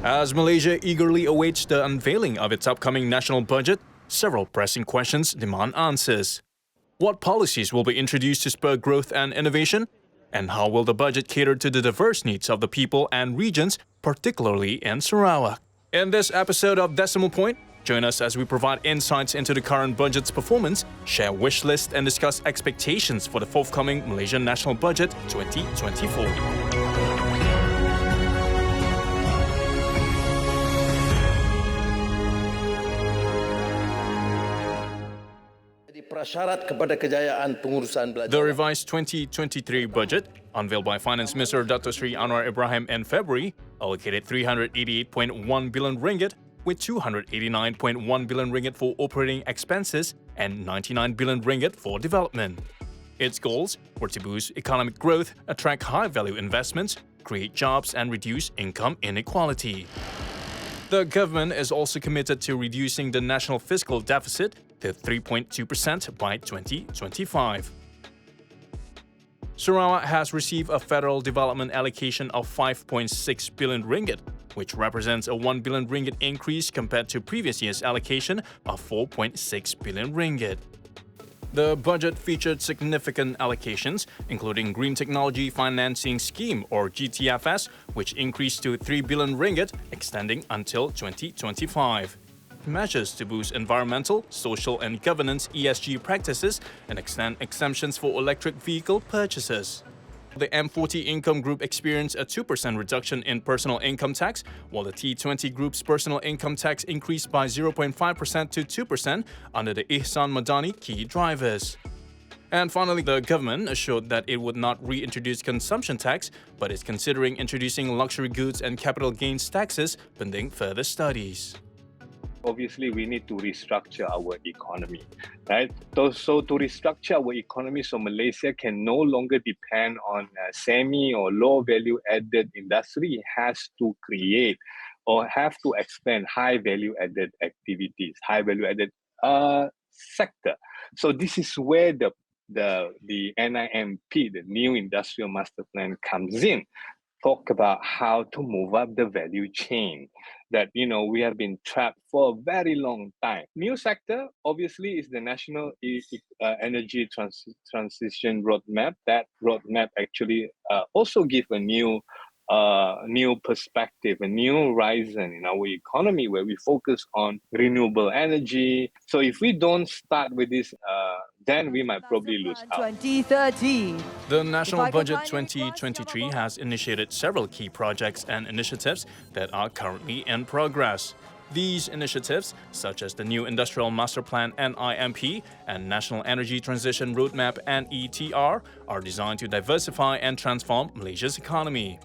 As Malaysia eagerly awaits the unveiling of its upcoming national budget, several pressing questions demand answers. What policies will be introduced to spur growth and innovation? And how will the budget cater to the diverse needs of the people and regions, particularly in Sarawak? In this episode of Decimal Point, join us as we provide insights into the current budget's performance, share wish list, and discuss expectations for the forthcoming Malaysian National Budget 2024. The revised 2023 budget, unveiled by Finance Minister Dato Sri Anwar Ibrahim in February, allocated 388.1 billion ringgit, with 289.1 billion ringgit for operating expenses and 99 billion ringgit for development. Its goals were to boost economic growth, attract high-value investments, create jobs, and reduce income inequality. The government is also committed to reducing the national fiscal deficit to 3.2% by 2025. Sarawak has received a federal development allocation of 5.6 billion ringgit, which represents a 1 billion ringgit increase compared to previous year's allocation of 4.6 billion ringgit. The budget featured significant allocations, including Green Technology Financing Scheme or GTFS, which increased to 3 billion ringgit, extending until 2025. Measures to boost environmental, social and governance ESG practices and extend exemptions for electric vehicle purchases. The M40 income group experienced a 2% reduction in personal income tax, while the T20 group's personal income tax increased by 0.5% to 2% under the Ihsan Madani key drivers. And finally, the government assured that it would not reintroduce consumption tax, but is considering introducing luxury goods and capital gains taxes pending further studies. Obviously, we need to restructure our economy, right? So to restructure our economy so Malaysia can no longer depend on semi or low value added industry, it has to create or have to expand high value added activities, high value added sector. So this is where the NIMP, the New Industrial Master Plan, comes in. Talk about how to move up the value chain that, we have been trapped for a very long time. New sector, obviously, is the National Energy Transition Roadmap. That roadmap actually also gives a new perspective, a new horizon in our economy where we focus on renewable energy. So if we don't start with this, then we might probably lose out. 2030. The National Budget 2023 has initiated several key projects and initiatives that are currently in progress. These initiatives, such as the new Industrial Master Plan NIMP and National Energy Transition Roadmap NETR, are designed to diversify and transform Malaysia's economy.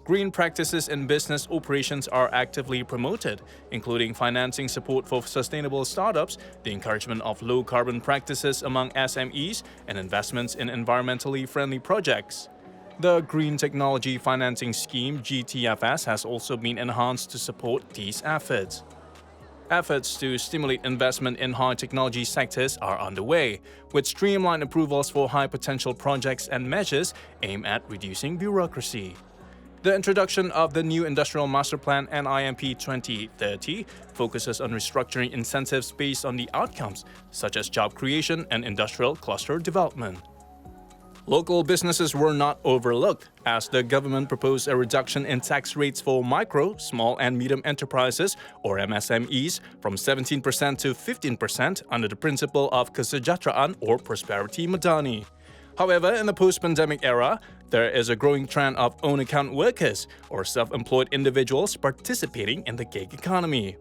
Green practices in business operations are actively promoted, including financing support for sustainable startups, the encouragement of low-carbon practices among SMEs, and investments in environmentally friendly projects. The Green Technology Financing Scheme (GTFS) has also been enhanced to support these efforts. Efforts to stimulate investment in high technology sectors are underway, with streamlined approvals for high-potential projects and measures aimed at reducing bureaucracy. The introduction of the new Industrial Master Plan NIMP 2030 focuses on restructuring incentives based on the outcomes, such as job creation and industrial cluster development. Local businesses were not overlooked, as the government proposed a reduction in tax rates for micro, small and medium enterprises, or MSMEs, from 17% to 15% under the principle of Kesejahteraan or Prosperity Madani. However, in the post-pandemic era, there is a growing trend of own-account workers or self-employed individuals participating in the gig economy.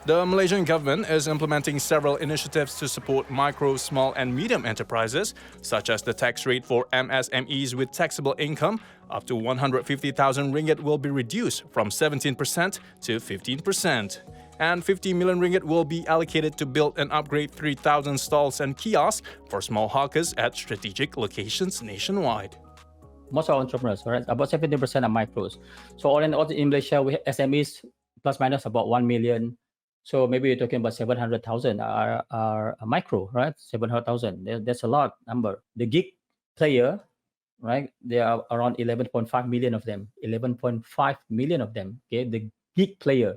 The Malaysian government is implementing several initiatives to support micro, small and medium enterprises, such as the tax rate for MSMEs with taxable income up to 150,000 ringgit will be reduced from 17% to 15%. And 50 million ringgit will be allocated to build and upgrade 3,000 stalls and kiosks for small hawkers at strategic locations nationwide. Most of our entrepreneurs, right? About 70% are micros. So all in Malaysia, we have SMEs plus minus about 1 million. So maybe you're talking about 700,000 are micro, right? 700,000. That's a lot number. The gig player right? There are around 11.5 million of them. 11.5 million of them. Okay, the gig player,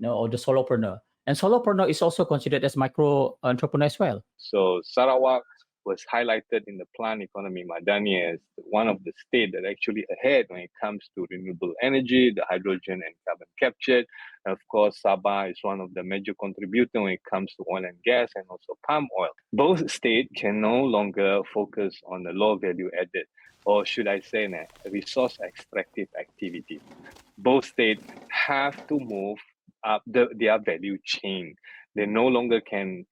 or the solopreneur. And solopreneur is also considered as micro entrepreneur as well. So Sarawak was highlighted in the Plan Economy Madani as one of the states that actually ahead when it comes to renewable energy, the hydrogen and carbon capture. And of course, Sabah is one of the major contributors when it comes to oil and gas and also palm oil. Both states can no longer focus on the low value added, or should I say, resource extractive activity. Both states have to move up their value chain. They no longer can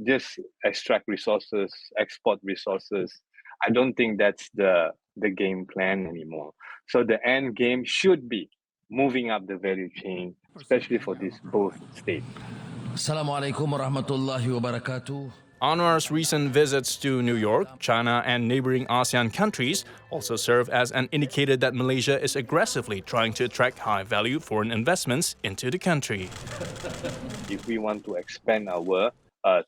just extract resources, export resources. I don't think that's the game plan anymore. So the end game should be moving up the value chain, especially for these both states. Assalamualaikum warahmatullahi wabarakatuh. Anwar's recent visits to New York, China, and neighboring ASEAN countries also serve as an indicator that Malaysia is aggressively trying to attract high-value foreign investments into the country. If we want to expand our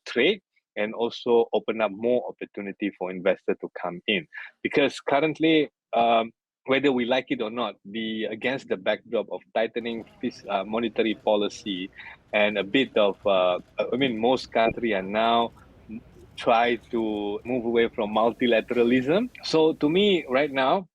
trade and also open up more opportunity for investors to come in, because currently, whether we like it or not, against the backdrop of tightening monetary policy and a bit of, most countries are now try to move away from multilateralism. So to me, right now,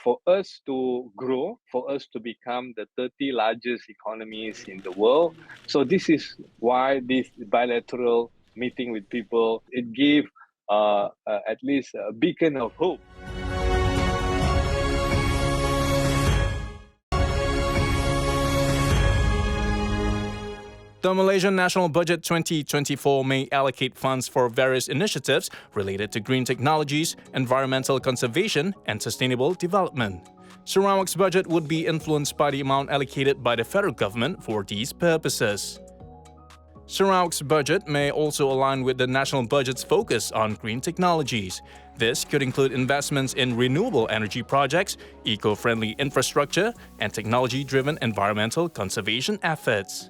for us to grow, for us to become the 30 largest economies in the world, so this is why this bilateral meeting with people, it gives at least a beacon of hope. The Malaysian National Budget 2024 may allocate funds for various initiatives related to green technologies, environmental conservation, and sustainable development. Sarawak's budget would be influenced by the amount allocated by the federal government for these purposes. Sarawak's budget may also align with the national budget's focus on green technologies. This could include investments in renewable energy projects, eco-friendly infrastructure, and technology-driven environmental conservation efforts.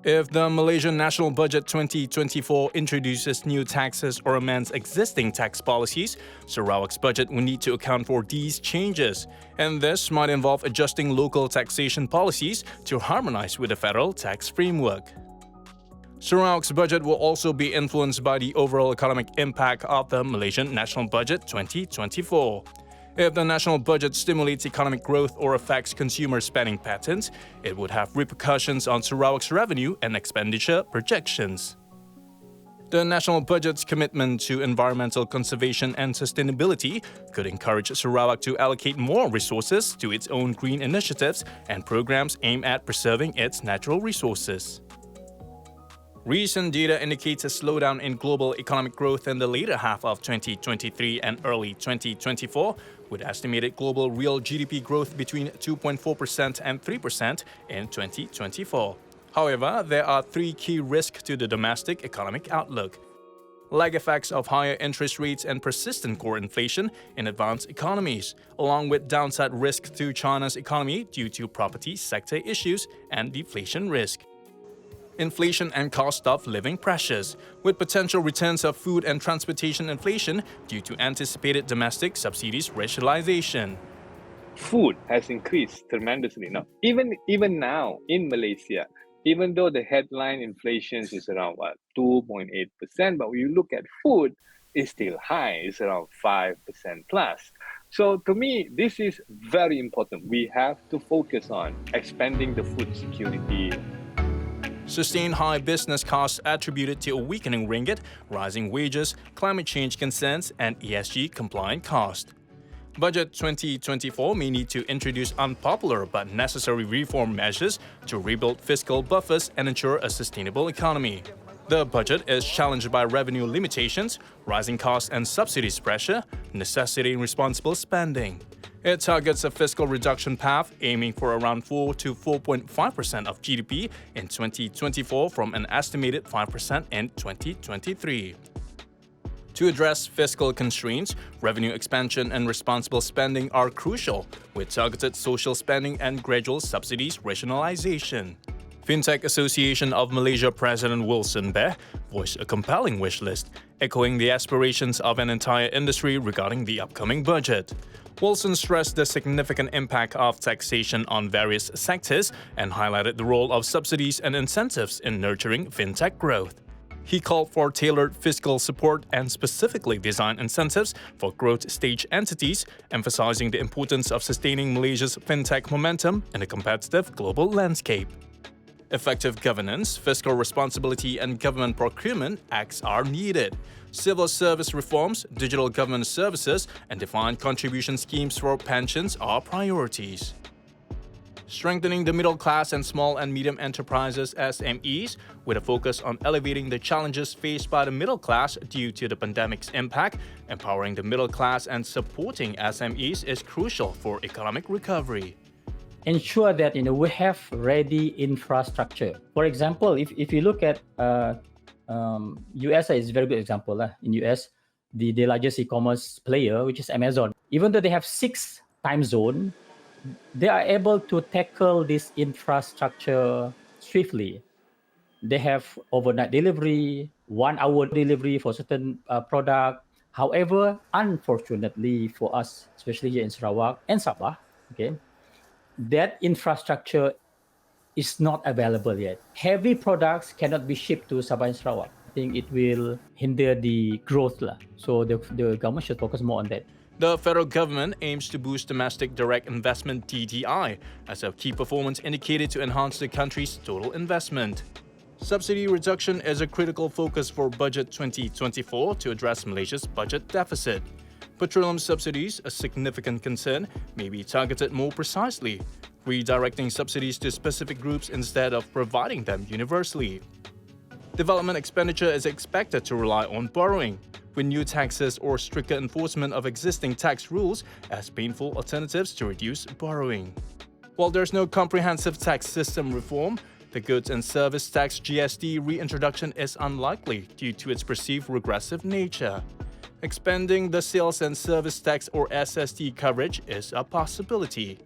If the Malaysian National Budget 2024 introduces new taxes or amends existing tax policies, Sarawak's budget will need to account for these changes, and this might involve adjusting local taxation policies to harmonize with the federal tax framework. Sarawak's budget will also be influenced by the overall economic impact of the Malaysian National Budget 2024. If the national budget stimulates economic growth or affects consumer spending patterns, it would have repercussions on Sarawak's revenue and expenditure projections. The national budget's commitment to environmental conservation and sustainability could encourage Sarawak to allocate more resources to its own green initiatives and programs aimed at preserving its natural resources. Recent data indicates a slowdown in global economic growth in the later half of 2023 and early 2024, with estimated global real GDP growth between 2.4% and 3% in 2024. However, there are three key risks to the domestic economic outlook: lag effects of higher interest rates and persistent core inflation in advanced economies, along with downside risk to China's economy due to property sector issues and deflation risk. Inflation and cost of living pressures, with potential returns of food and transportation inflation due to anticipated domestic subsidies rationalization. Food has increased tremendously. Now, even now in Malaysia, even though the headline inflation is around 2.8%, but when you look at food, it's still high. It's around 5% plus. So to me, this is very important. We have to focus on expanding the food security. Sustained high business costs attributed to a weakening ringgit, rising wages, climate change concerns, and ESG-compliant costs. Budget 2024 may need to introduce unpopular but necessary reform measures to rebuild fiscal buffers and ensure a sustainable economy. The budget is challenged by revenue limitations, rising costs and subsidies pressure, necessitating responsible spending. It targets a fiscal reduction path aiming for around 4 to 4.5% of GDP in 2024 from an estimated 5% in 2023. To address fiscal constraints, revenue expansion and responsible spending are crucial, with targeted social spending and gradual subsidies rationalization. Fintech Association of Malaysia President Wilson Beh voiced a compelling wish list, echoing the aspirations of an entire industry regarding the upcoming budget. Wilson stressed the significant impact of taxation on various sectors and highlighted the role of subsidies and incentives in nurturing fintech growth. He called for tailored fiscal support and specifically designed incentives for growth stage entities, emphasizing the importance of sustaining Malaysia's fintech momentum in a competitive global landscape. Effective governance, fiscal responsibility, and government procurement acts are needed. Civil service reforms, digital government services, and defined contribution schemes for pensions are priorities. Strengthening the middle class and small and medium enterprises (SMEs) with a focus on elevating the challenges faced by the middle class due to the pandemic's impact, empowering the middle class and supporting SMEs is crucial for economic recovery. Ensure that we have ready infrastructure. For example, if you look at US is a very good example. In US, the largest e-commerce player, which is Amazon, even though they have 6 time zones, they are able to tackle this infrastructure swiftly. They have overnight delivery, 1-hour delivery for certain product. However, unfortunately for us, especially here in Sarawak and Sabah, okay, that infrastructure is not available yet. Heavy products cannot be shipped to Sabah and Sarawak. I think it will hinder the growth. So the government should focus more on that. The federal government aims to boost domestic direct investment (DDI) as a key performance indicator to enhance the country's total investment. Subsidy reduction is a critical focus for Budget 2024 to address Malaysia's budget deficit. Petroleum subsidies, a significant concern, may be targeted more precisely, redirecting subsidies to specific groups instead of providing them universally. Development expenditure is expected to rely on borrowing, with new taxes or stricter enforcement of existing tax rules as painful alternatives to reduce borrowing. While there's no comprehensive tax system reform, the goods and service tax (GST) reintroduction is unlikely due to its perceived regressive nature. Expanding the sales and service tax or SST coverage is a possibility.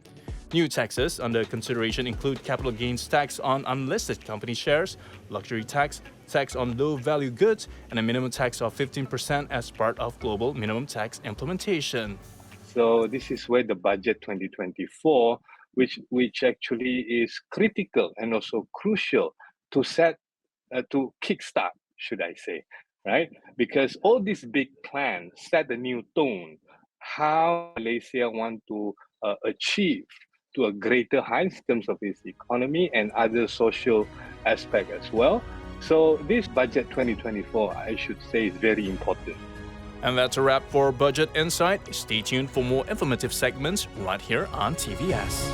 New taxes under consideration include capital gains tax on unlisted company shares, luxury tax, tax on low-value goods, and a minimum tax of 15% as part of global minimum tax implementation. So this is where the budget 2024, which actually is critical and also crucial to kickstart, should I say, right? Because all these big plans set a new tone, how Malaysia want to achieve to a greater height in terms of its economy and other social aspect as well. So this budget 2024, I should say, is very important. And that's a wrap for Budget Insight. Stay tuned for more informative segments right here on TVS.